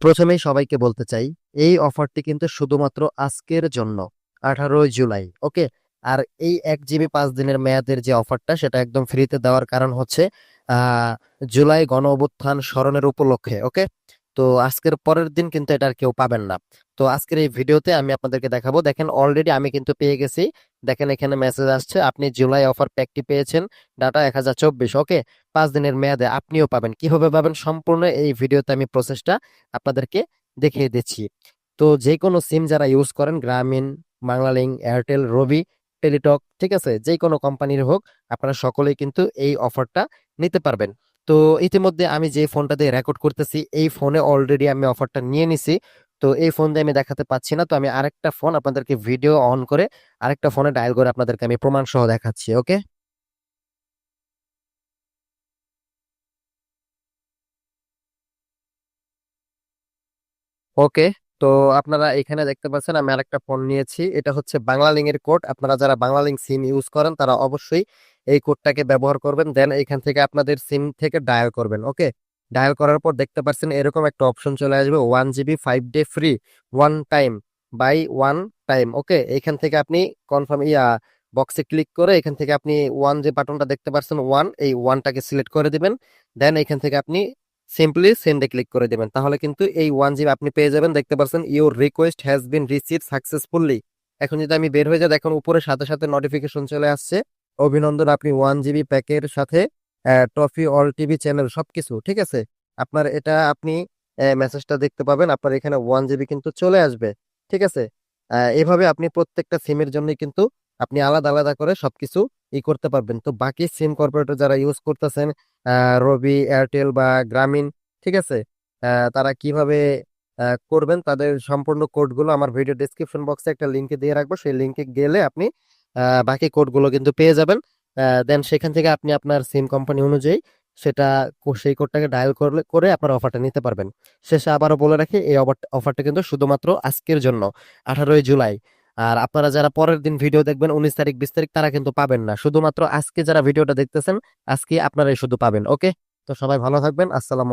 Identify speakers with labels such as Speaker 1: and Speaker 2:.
Speaker 1: প্রথমেই সবাইকে বলতে চাই, এই অফারটি কিন্তু শুধুমাত্র আজকের জন্য, 18 জুলাই। ওকে। আর এই 1 জিবি 5 দিনের মেয়াদের যে অফারটা, সেটা একদম ফ্রিতে দেওয়ার কারণ হচ্ছে জুলাই গণ অভ্যুত্থান স্মরণের উপলক্ষে। ওকে। তো আজকের পরের দিন কিন্তু এটা আর কেউ পাবেন না। তো আজকের এই ভিডিওতে আমি আপনাদেরকে দেখাবো। দেখেন, অলরেডি আমি কিন্তু পেয়ে গেছি। দেখেন, এখানে মেসেজ আসছে, আপনি জুলাই অফার প্যাকটি পেয়েছেন, ডাটা 1024। ওকে। 5 দিনের মেয়াদে আপনিও পাবেন। কিভাবে পাবেন সম্পূর্ণ এই ভিডিওতে আমি প্রসেসটা আপনাদেরকে দেখিয়ে দিচ্ছি। তো যে কোনো সিম যারা ইউজ করেন, গ্রামীণ, বাংলালিংক, এয়ারটেল, রবি, টেলিটক, ঠিক আছে, যে কোনো কোম্পানির হোক, আপনারা সকলেই কিন্তু এই অফারটা নিতে পারবেন। তো ইতিমধ্যে আমি যে ফোনটা দিয়ে রেকর্ড করতেছি, এই ফোনে অলরেডি আমি অফারটা নিয়ে নিছি। তো এই ফোন দিয়ে আমি দেখাতে পাচ্ছি না, তো আমি আরেকটা ফোন আপনাদেরকে ভিডিও অন করে আরেকটা ফোনে ডায়াল করে আপনাদেরকে আমি প্রমাণ সহ দেখাচ্ছি। ওকে। ওকে। তো আপনারা এখানে দেখতে পাচ্ছেন আমি আরেকটা ফোন নিয়েছি। এটা হচ্ছে বাংলালিংক এর কোড। আপনারা যারা বাংলালিংক সিম ইউজ করেন তারা অবশ্যই এই কোডটাকে ব্যবহার করবেন, দেন এখান থেকে আপনাদের সিম থেকে ডায়াল করবেন। ওকে। ডায়াল করার পর দেখতে পাচ্ছেন এরকম একটা অপশন চলে আসবে, 1 GB 5 day free, one time, buy one time. Okay. এখান থেকে আপনি কনফার্ম বক্সে ক্লিক করে এখান থেকে আপনি ওয়ান যে বাটনটা দেখতে পাচ্ছেন, ওয়ান, এই ওয়ানটাকে সিলেক্ট করে দিবেন। দেন এখান থেকে আপনি সিম্পলি সেন্ডে ক্লিক করে দিবেন, তাহলে কিন্তু এই 1 জিবি আপনি পেয়ে যাবেন। দেখতে পাচ্ছেন your request has been receive successfully. এখন যদি আমি বের হয়ে যাই, দেখুন উপরে সাথে সাথে নোটিফিকেশন চলে আসছে, অভিনন্দন, আপনি 1 জিবি প্যাকের সাথে টফি অল টিভি চ্যানেল সবকিছু, ঠিক আছে। আপনার এটা আপনি মেসেজটা দেখতে পাবেন, আপনার এখানে 1 জিবি কিন্তু চলে আসবে, ঠিক আছে। এভাবে আপনি প্রত্যেকটা সিমের জন্যই কিন্তু আপনি আলাদা আলাদা করে সবকিছু করতে পারবেন। তো বাকি সিম কর্পোরেটর যারা ইউজ করতেছেন, রবি, এয়ারটেল বা গ্রামীণ, ঠিক আছে, তারা কিভাবে করবেন, তাদের সম্পূর্ণ কোডগুলো আমার ভিডিও ডেসক্রিপশন বক্সে একটা লিঙ্কে দিয়ে রাখবো, সেই লিঙ্কে গেলে আপনি বাকি কোডগুলো কিন্তু পেয়ে যাবেন। দেন সেখান থেকে আপনি আপনার সিম কোম্পানি অনুযায়ী সেটা সেই কোডটাকে ডায়াল করলে করে আপনার অফারটা নিতে পারবেন। শেষে আবারও বলে রাখি, এই অফারটা কিন্তু শুধুমাত্র আজকের জন্য, 18 জুলাই। আর আপনারা যারা পরের দিন ভিডিও দেখবেন, 19 তারিখ 20 তারিখ, তারা কিন্তু পাবেন না। শুধুমাত্র আজকে যারা ভিডিওটা দেখতেছেন, আজকে আপনারাই শুধু পাবেন। ওকে। তো সবাই ভালো থাকবেন। আসসালাম।